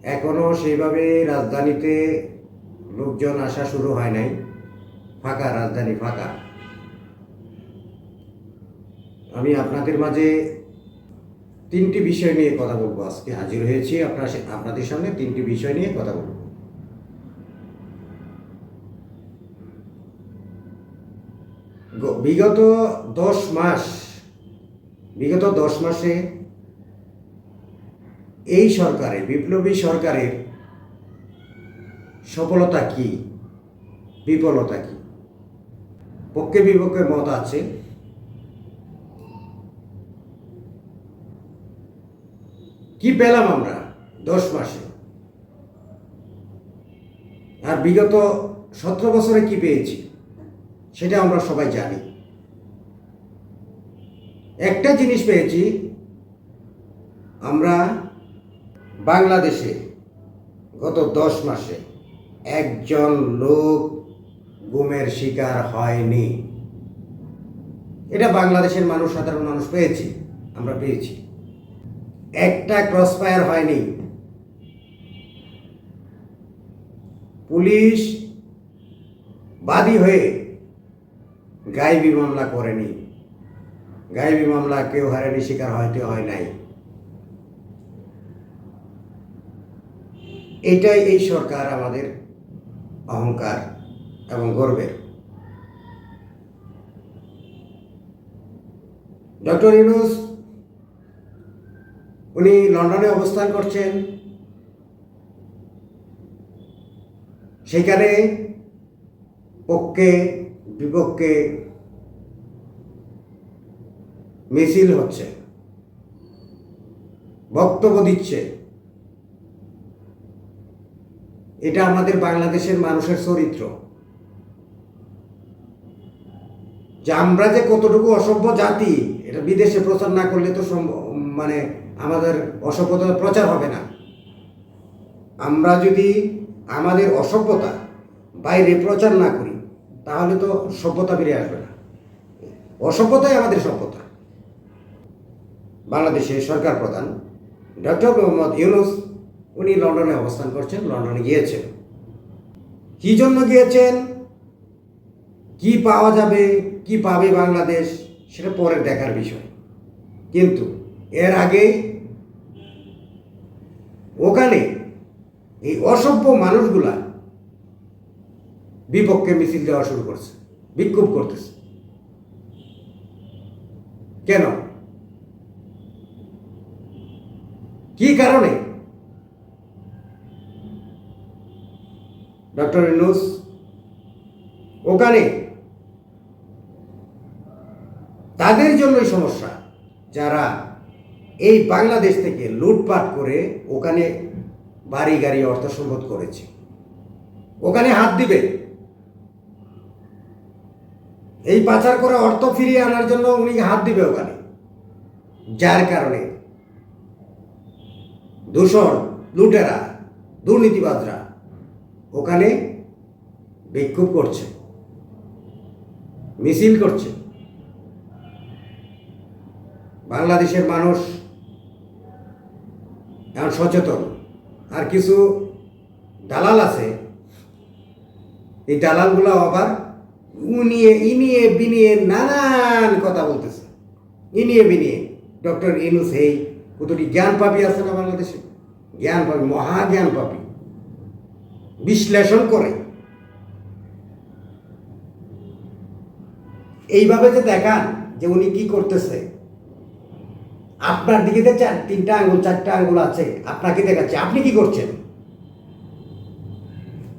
এখনো সেইভাবে রাজধানীতে লোকজন আসা শুরু হয় নাই। ফাঁকা, রাজধানী ফাঁকা। আমি আপনাদের মাঝে তিনটি বিষয় নিয়ে কথা বলবো। আজকে হাজির হয়েছি আপনাদের সামনে তিনটি বিষয় নিয়ে কথা বলবো। বিগত 10 মাস, বিগত 10 মাসে এই সরকারের, বিপ্লবী সরকারের সফলতা কি, বিফলতা কি, পক্ষে বিপক্ষে মত আছে। কি পেলাম আমরা 10 মাসে, আর বিগত 17 বছরে কি পেয়েছি সেটা আমরা সবাই জানি। একটা জিনিস পেয়েছি, আমরা বাংলাদেশে গত 10 মাসে একজন লোক গুমের শিকার হয়নি। এটা বাংলাদেশের মানুষ, সাধারণ মানুষ পেয়েছি, আমরা পেয়েছি। একটা ক্রস ফায়ার হয়নি। পুলিশ বাদী হয়ে গায়েবী মামলা করেনি। গায়েবী মামলা কেউ হয়রানি শিকার হয়তো হয় নাই। এটাই এই সরকার আমাদের অহংকার এবং গর্বের। ডক্টর ইউনূস উনি লন্ডনে অবস্থান করছেন। সেখানে পক্ষে বিপক্ষে মিছিল হচ্ছে, বক্তব্য দিচ্ছে। এটা আমাদের বাংলাদেশের মানুষের চরিত্র, যে আমরা যে কতটুকু অসভ্য জাতি এটা বিদেশে প্রচার না করলে তো মানে আমাদের অসভ্যতার প্রচার হবে না। আমরা যদি আমাদের অসভ্যতা বাইরে প্রচার না করি তাহলে তো সভ্যতা বেরিয়ে আসবে না। অসভ্যতাই আমাদের সভ্যতা। বাংলাদেশের সরকার প্রধান ডক্টর মোহাম্মদ ইউনূস উনি লন্ডনে অবস্থান করছেন, লন্ডনে গিয়েছেন। কি জন্য গিয়েছেন, কি পাওয়া যাবে, কি পাবে বাংলাদেশ, সেটা পরের দেখার বিষয়। কিন্তু এর আগেই ওখানে এই অসভ্য মানুষগুলা বিপক্ষে মিছিল দেওয়া শুরু করছে, বিক্ষোভ করতেছে। কেন, কি কারণে? ডক্টর ইউনূস ওখানে তাদের জন্যই সমস্যা যারা এই বাংলাদেশ থেকে লুটপাট করে ওখানে বাড়ি গাড়ি অর্থ সম্পদ করেছে, ওখানে হাত দিবে। এই পাচার করা অর্থ ফিরিয়ে আনার জন্য উনি হাত দিবে ওখানে। যার কারণে দূষণ, লুটেরা, দুর্নীতিবাজরা ওখানে বিক্ষোভ করছে, মিছিল করছে। বাংলাদেশের মানুষ এখন সচেতন। আর কিছু দালাল আছে, এই দালালগুলো আবার ইনিয়ে বিনিয়ে নানান কথা বলতেছে। ইনিয়ে বিনিয়ে ডক্টর ইউনূস এই কতটি জ্ঞান পাপী আছে না বাংলাদেশে, জ্ঞান পাপী, মহা জ্ঞান পাপী, বিশ্লেষণ করে। এইভাবে যে দেখান যে উনি কি করতেছে, আপনার দিকে যে 3টা আঙ্গুল 4টা আঙ্গুল আছে, আপনাকে দেখাচ্ছে আপনি কি করছেন।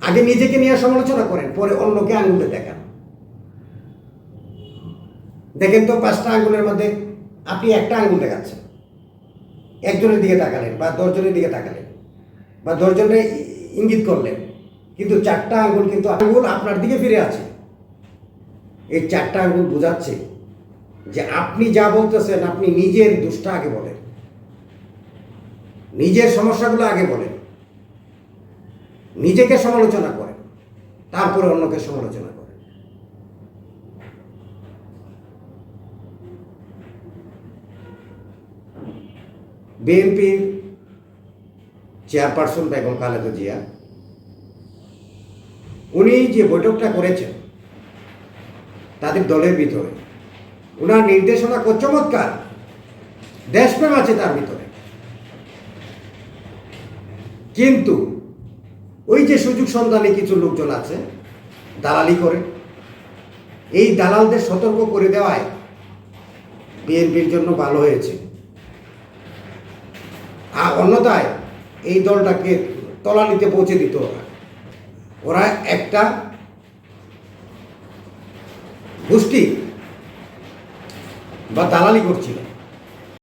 আগে নিজেকে নিয়ে সমালোচনা করেন, পরে অন্যকে আঙ্গুলে দেখান। দেখেন তো 5টা আঙ্গুলের মধ্যে আপনি একটা আঙ্গুল দেখাচ্ছেন, একজনের দিকে তাকালেন বা 10 জনের দিকে তাকালেন বা 10 জনের ইঙ্গিত করলেন, কিন্তু 4টা আঙ্গুল কিন্তু আঙ্গুল আপনার দিকে ফিরে আছে। এই 4টা আঙ্গুল বোঝাচ্ছে যে আপনি যা বলতেছেন, আপনি নিজের দোষটা আগে বলেন, নিজের সমস্যাগুলো আগে বলেন, নিজেকে সমালোচনা করেন, তারপরে অন্যকে সমালোচনা করেন। বিএনপির চেয়ারপারসন বেগম খালেদা জিয়া, উনি যে বৈঠকটা করেছেন তাদের দলের ভিতরে, ওনার নির্দেশনা চমৎকার, দেশপ্রেম আছে তার ভিতরে, কিন্তু ওই যে সুযোগ সন্ধানী কিছু লোকজন আছে, দালালি করে, এই দালালদের সতর্ক করে দেওয়ায় বিএনপির জন্য ভালো হয়েছে। আর অন্যথায় এই দলটাকে তলানিতে পৌঁছে দিত ওরা একটা গোষ্ঠী বা দালালি করছিল।